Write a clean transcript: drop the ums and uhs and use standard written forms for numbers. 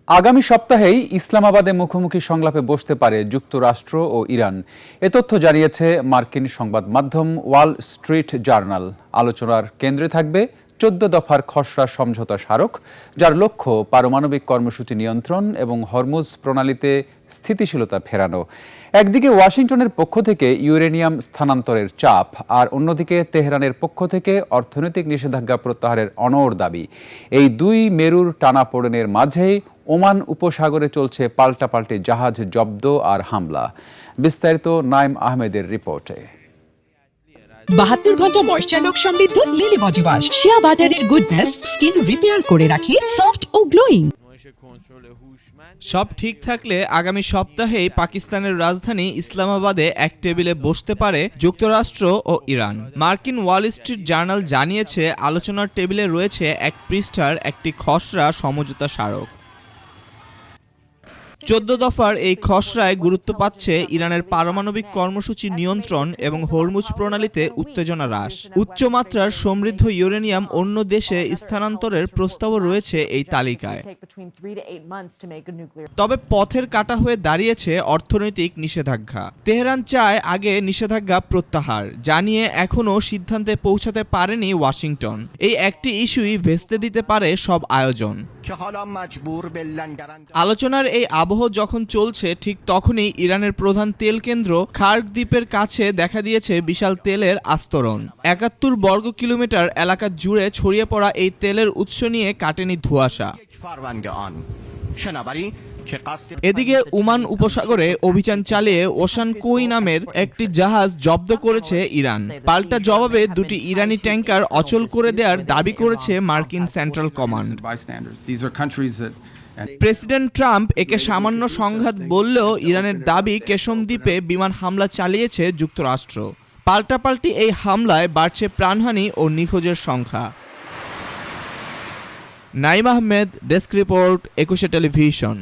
আগামী সপ্তাহেই ইসলামাবাদে মুখোমুখি সংলাপে বসতে পারে যুক্তরাষ্ট্র ও ইরান। এ তথ্য জানিয়েছে মার্কিন সংবাদ মাধ্যম ওয়াল স্ট্রিট জার্নাল। আলোচনার কেন্দ্রে থাকবে ১৪ দফার খসড়া সমঝোতা স্মারক, যার লক্ষ্য পারমাণবিক কর্মসূচি নিয়ন্ত্রণ এবং হরমুজ প্রণালীতে স্থিতিশীলতা ফেরানো। একদিকে ওয়াশিংটনের পক্ষ থেকে ইউরেনিয়াম স্থানান্তরের চাপ, আর অন্যদিকে তেহরানের পক্ষ থেকে অর্থনৈতিক নিষেধাজ্ঞা প্রত্যাহারের অনড় দাবি। এই দুই মেরুর টানাপোড়েনের মাঝেই ওমান উপসাগরে চলছে পাল্টাপাল্টি জাহাজ জব্দ আর হামলা। বিস্তারিত নাইম আহমেদের রিপোর্টে। ৭২ ঘন্টা ময়েশ্চার লক সমৃদ্ধ লিলি বডি ওয়াশ, শিয়া বাটারের গুডনেস স্কিন রিপেয়ার করে রাখে সফট ও গ্লোয়িং। সব ঠিক থাকলে আগামী সপ্তাহেই পাকিস্তানের রাজধানী ইসলামাবাদে এক টেবিলে বসতে পারে যুক্তরাষ্ট্র ও ইরান। মার্কিন ওয়াল স্ট্রিট জার্নাল জানিয়েছে, আলোচনার টেবিলে রয়েছে এক পৃষ্ঠার একটি খসড়া সমঝোতা স্মারক। ১৪ দফার এই খসড়ায় গুরুত্ব পাচ্ছে ইরানের পারমাণবিক কর্মসূচি নিয়ন্ত্রণ এবং হরমুজ প্রণালীতে উত্তেজনা হ্রাস। উচ্চমাত্রার সমৃদ্ধ ইউরেনিয়াম অন্য দেশে স্থানান্তরের প্রস্তাবও রয়েছে এই তালিকায়। তবে পথের কাঁটা হয়ে দাঁড়িয়েছে অর্থনৈতিক নিষেধাজ্ঞা। তেহরান চায় আগে নিষেধাজ্ঞা প্রত্যাহার, জানিয়ে এখনও সিদ্ধান্তে পৌঁছাতে পারেনি ওয়াশিংটন। এই একটি ইস্যুই ভেস্তে দিতে পারে সব আয়োজন। আলোচনার এই আবহ যখন চলছে, ঠিক তখনই ইরানের প্রধান তেল কেন্দ্র খার্ক দ্বীপের কাছে দেখা দিয়েছে বিশাল তেলের আস্তরণ। ৭১ বর্গ কিলোমিটার এলাকা জুড়ে ছড়িয়ে পড়া এই তেলের উৎস নিয়ে কাটেনি ধোঁয়াশা। এদিকে ওমান উপসাগরে অভিযান চালিয়ে ওশান কোই নামের একটি জাহাজ জব্দ করেছে ইরান। পাল্টা জবাবে দুটি ইরানি ট্যাঙ্কার অচল করে দেওয়ার দাবি করেছে মার্কিন সেন্ট্রাল কমান্ড। প্রেসিডেন্ট ট্রাম্প একে সামান্য সংঘাত বললেও ইরানের দাবি কেশম দ্বীপে বিমান হামলা চালিয়েছে যুক্তরাষ্ট্র। পাল্টাপাল্টি এই হামলায় বাড়ছে প্রাণহানি ও নিখোঁজের সংখ্যা। Naim Ahmed, desk report, ২১ television.